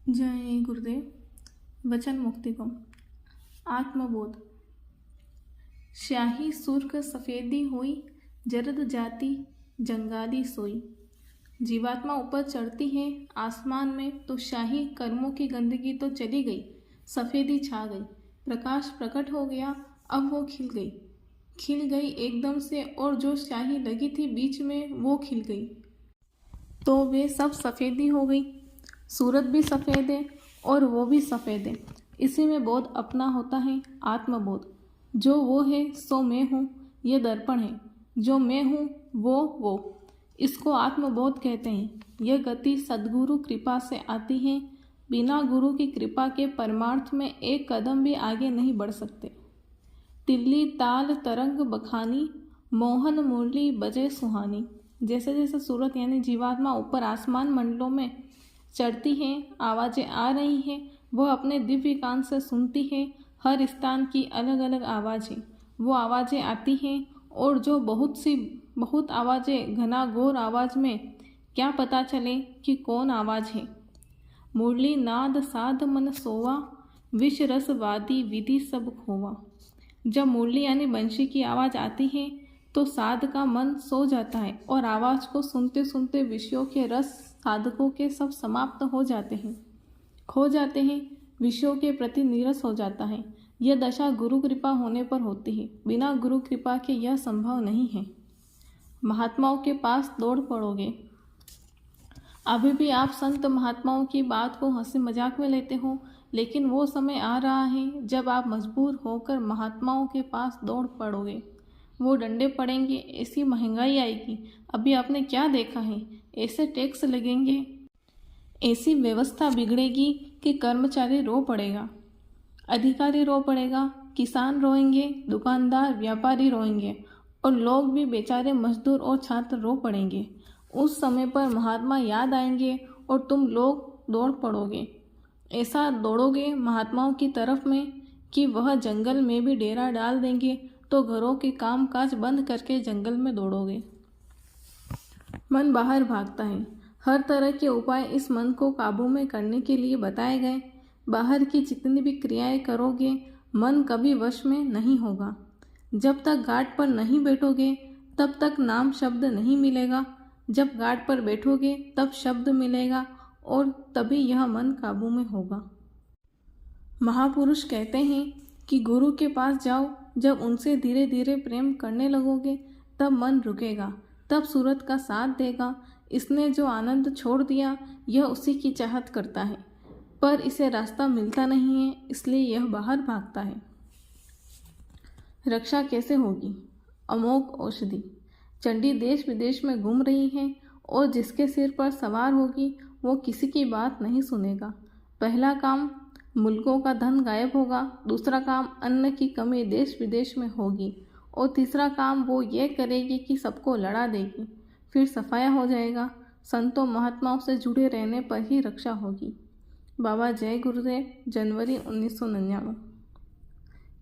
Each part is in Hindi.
जय गुरुदेव। वचन मुक्ति को आत्मबोध। स्याही सुर्ख सफ़ेदी हुई, जरद जाती जंगाली सोई। जीवात्मा ऊपर चढ़ती है आसमान में तो शाही कर्मों की गंदगी तो चली गई, सफ़ेदी छा गई, प्रकाश प्रकट हो गया। अब वो खिल गई एकदम से, और जो स्याही लगी थी बीच में वो खिल गई, तो वे सब सफ़ेदी हो गई। सूरत भी सफ़ेद है और वो भी सफ़ेद है। इसी में बोध अपना होता है, आत्मबोध। जो वो है सो मैं हूँ, ये दर्पण है। जो मैं हूँ वो इसको आत्मबोध कहते हैं। यह गति सद्गुरु कृपा से आती है। बिना गुरु की कृपा के परमार्थ में एक कदम भी आगे नहीं बढ़ सकते। तिल्ली ताल तरंग बखानी, मोहन मुरली बजे सुहानी। जैसे जैसे सूरत यानी जीवात्मा ऊपर आसमान मंडलों में चढ़ती है, आवाज़ें आ रही हैं, वह अपने दिव्य कान से सुनती है। हर स्थान की अलग अलग आवाज़ें, वो आवाज़ें आती हैं, और जो बहुत आवाज़ें घनाघोर आवाज़ में क्या पता चले कि कौन आवाज़ है। मुरली नाद साध मन सोवा, विष रस वादी विधि सब खोवा। जब मुरली यानी बंशी की आवाज़ आती है तो साध का मन सो जाता है, और आवाज़ को सुनते सुनते विषयों के रस साधकों के सब समाप्त हो जाते हैं, खो जाते हैं। विषयों के प्रति नीरस हो जाता है। यह दशा गुरु कृपा होने पर होती है। बिना गुरु कृपा के यह संभव नहीं है। महात्माओं के पास दौड़ पड़ोगे। अभी भी आप संत महात्माओं की बात को हंसी मजाक में लेते हो, लेकिन वो समय आ रहा है जब आप मजबूर होकर महात्माओं के पास दौड़ पड़ोगे। वो डंडे पड़ेंगे, ऐसी महंगाई आएगी, अभी आपने क्या देखा है, ऐसे टैक्स लगेंगे, ऐसी व्यवस्था बिगड़ेगी कि कर्मचारी रो पड़ेगा, अधिकारी रो पड़ेगा, किसान रोएंगे, दुकानदार व्यापारी रोएंगे, और लोग भी बेचारे मजदूर और छात्र रो पड़ेंगे। उस समय पर महात्मा याद आएंगे और तुम लोग दौड़ पड़ोगे। ऐसा दौड़ोगे महात्माओं की तरफ में कि वह जंगल में भी डेरा डाल देंगे, तो घरों के काम काज बंद करके जंगल में दौड़ोगे। मन बाहर भागता है। हर तरह के उपाय इस मन को काबू में करने के लिए बताए गए। बाहर की जितनी भी क्रियाएं करोगे, मन कभी वश में नहीं होगा। जब तक घाट पर नहीं बैठोगे तब तक नाम शब्द नहीं मिलेगा। जब घाट पर बैठोगे तब शब्द मिलेगा, और तभी यह मन काबू में होगा। महापुरुष कहते हैं कि गुरु के पास जाओ। जब उनसे धीरे धीरे प्रेम करने लगोगे तब मन रुकेगा, तब सूरत का साथ देगा। इसने जो आनंद छोड़ दिया यह उसी की चाहत करता है, पर इसे रास्ता मिलता नहीं है, इसलिए यह बाहर भागता है। रक्षा कैसे होगी? अमोघ औषधि। चंडी देश विदेश में घूम रही है, और जिसके सिर पर सवार होगी वो किसी की बात नहीं सुनेगा। पहला काम मुल्कों का धन गायब होगा, दूसरा काम अन्न की कमी देश विदेश में होगी, और तीसरा काम वो ये करेगी कि सबको लड़ा देगी। फिर सफाया हो जाएगा। संतों महात्माओं से जुड़े रहने पर ही रक्षा होगी। बाबा जय गुरुदेव, जनवरी 1999।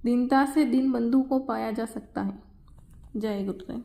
दीनता से दीन बंधु को पाया जा सकता है। जय गुरुदेव।